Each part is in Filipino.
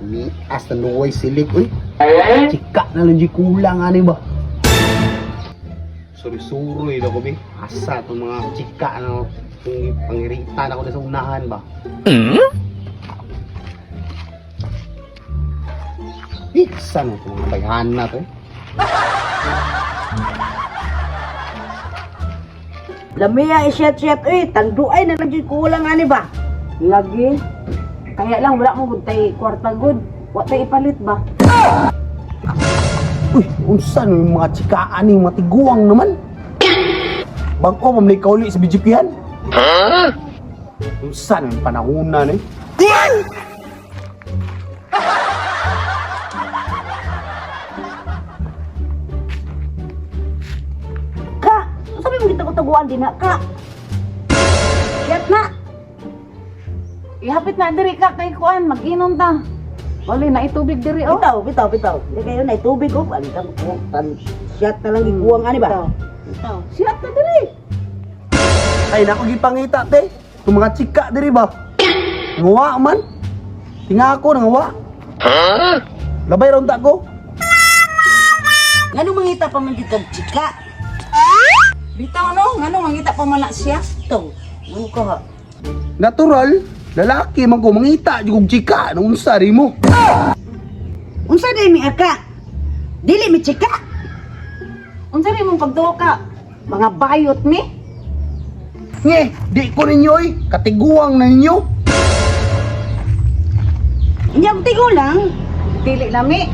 Mias na luway silik, uy. Chika na lang di kulang, ani ba? Suri-suri na ko, be. Asa itong mga chika na pangiritan ako na sa unahan ba? Isa na itong mga bayhan na to, eh. Lamia isyat-syat, tangduay na lang dyan kulang ani ba? Lagi. Kaya lang wala mo gud tay kwarta gud. Wa tay ipalit ba? Uy, unsa no yung mga chikaan ni mga tiguang naman? Bangko mamlay kauli sa BGP-han. Unsa no yung panahunan eh? Ka, sabi mo kita ko taguan din na ka. Syat na. Ihapit na diri ka kay kuan, mag-inom ta. Wala na itubig diri oh. Bitaw. Di kayo na itubig oh. Alitan ko tan syat na lang gikuwang ani ba? Bitaw. Syat na diri. Ay nako gipangita te. Kung mga chika diri ba? Ngawa man. Tinga ako nangawa. Labay ron ta ko. Ngano mangita pa man dito chika? Bitaw no, ngano mangita pa man na siya? To. Ano ka ha? Natural, lalaki man ko mangita jud chika nung unsa ri mo. Unsa day mi aka? Dili mi chika. Unsa day mong pagduo ka? Mga bayot mi? Nge, di ko ninyo eh. Katiguang na ninyo. Inyong tigo lang. Dili lami.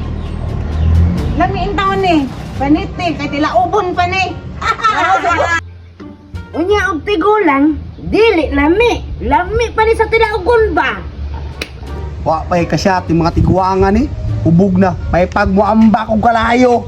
Lami ang taon ni. Paniti, kay tila ubon pa ni. Unya og tigo lang. Dili lami. Lami pa ni sa tila ugon ba? Wa pa'y kasyat yung mga tiguangan eh. Hubog na. May pagmuamba kong kalayo.